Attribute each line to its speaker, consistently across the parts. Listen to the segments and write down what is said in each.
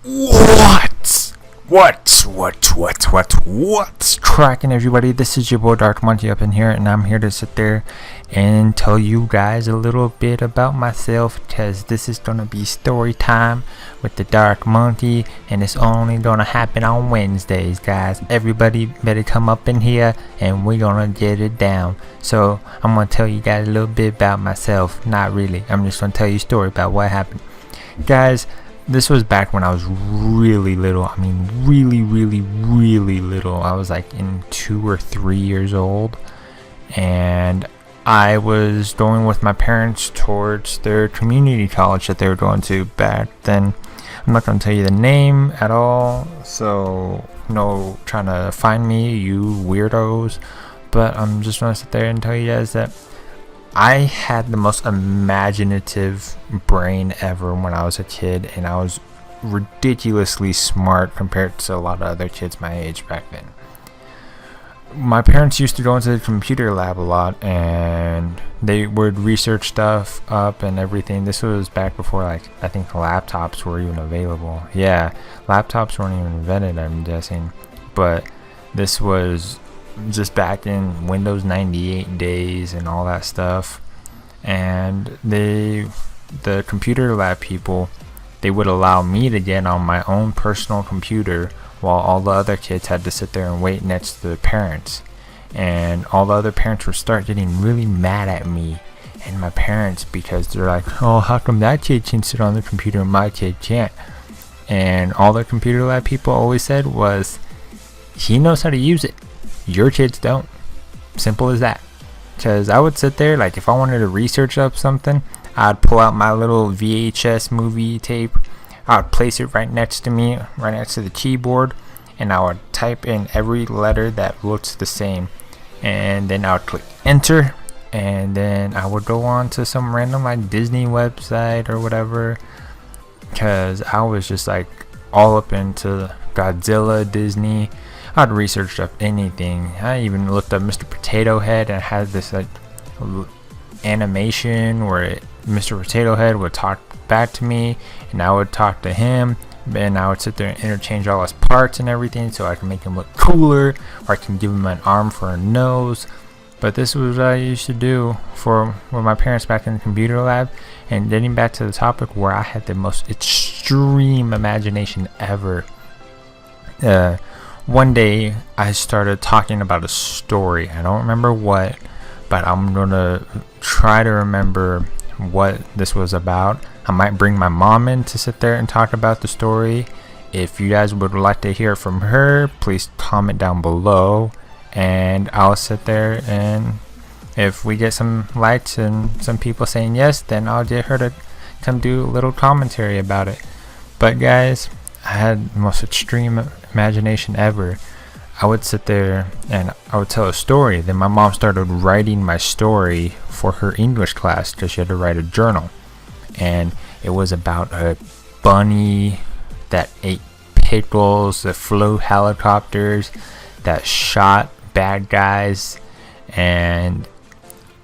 Speaker 1: What's cracking, everybody? This is your boy Dark Monty up in here, and I'm here to sit there and tell you guys a little bit about myself, because this is gonna be story time with the Dark Monty, and it's only gonna happen on Wednesdays, guys. Everybody better come up in here, and we're gonna get it down. So I'm gonna tell you guys a little bit about myself. Not really. I'm just gonna tell you a story about what happened, guys. This was back when I was really little. I mean, really little. I was like in 2 or 3 years old, and I was going with my parents towards their community college that they were going to back then. I'm not going to tell you the name at all, so no trying to find me, you weirdos. But I'm just going to sit there and tell you guys that I had the most imaginative brain ever when I was a kid, and I was ridiculously smart compared to a lot of other kids my age back then. My parents used to go into the computer lab a lot, and they would research stuff up and everything. This was back before, like, I think laptops were even available. Yeah, laptops weren't even invented, I'm guessing. But this was just back in Windows 98 days and all that stuff. And the computer lab people, they would allow me to get on my own personal computer while all the other kids had to sit there and wait next to their parents. And all the other parents would start getting really mad at me and my parents, because they're like, oh, how come that kid can sit on the computer and my kid can't? And all the computer lab people always said was, he knows how to use it, your kids don't. Simple as that. Because I would sit there, like, if I wanted to research up something, I'd pull out my little VHS movie tape, I would place it right next to me, right next to the keyboard, and I would type in every letter that looks the same, and then I would click enter, and then I would go on to some random, like, Disney website or whatever, because I was just, like, all up into Godzilla, Disney. I'd researched up anything. I even looked up Mr. Potato Head, and had this, like, animation where Mr. Potato Head would talk back to me, and I would talk to him, and I would sit there and interchange all his parts and everything so I can make him look cooler, or I can give him an arm for a nose. But this was what I used to do for my parents back in the computer lab. And getting back to the topic where I had the most extreme imagination ever, one day I started talking about a story. I don't remember what, but I'm gonna try to remember what this was about. I might bring my mom in to sit there and talk about the story. If you guys would like to hear from her, please comment down below, and I'll sit there, and if we get some likes and some people saying yes, then I'll get her to come do a little commentary about it. But guys, I had the most extreme imagination ever. I would sit there and I would tell a story. Then my mom started writing my story for her English class, because she had to write a journal. And it was about a bunny that ate pickles, that flew helicopters, that shot bad guys. And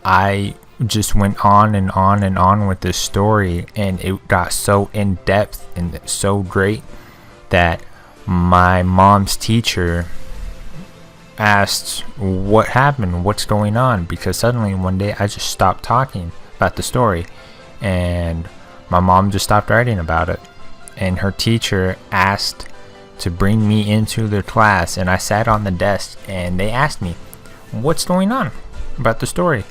Speaker 1: I just went on and on and on with this story, and it got so in depth and so great that my mom's teacher asked what happened, what's going on, because suddenly one day I just stopped talking about the story, and my mom just stopped writing about it. And her teacher asked to bring me into their class, and I sat on the desk, and they asked me, what's going on about the story?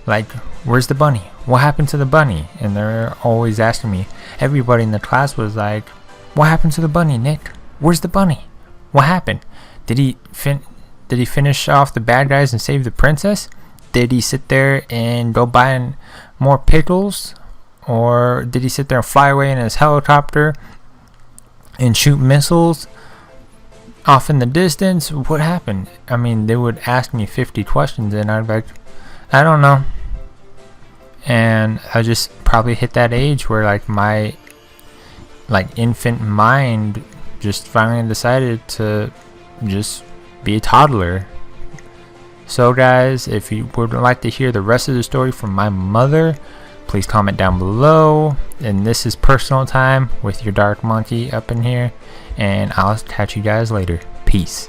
Speaker 1: Like, where's the bunny? What happened to the bunny? And they're always asking me. Everybody in the class was like, what happened to the bunny, Nick? Where's the bunny? What happened? Did he finish off the bad guys and save the princess? Did he sit there and go buy more pickles? Or did he sit there and fly away in his helicopter and shoot missiles off in the distance? What happened? I mean, they would ask me 50 questions, and I'd be like, I don't know. And I just probably hit that age where, like, my, like, infant mind just finally decided to just be a toddler. So guys, if you would like to hear the rest of the story from my mother, please comment down below. And this is personal time with your Dark Monkey up in here, and I'll catch you guys later. Peace.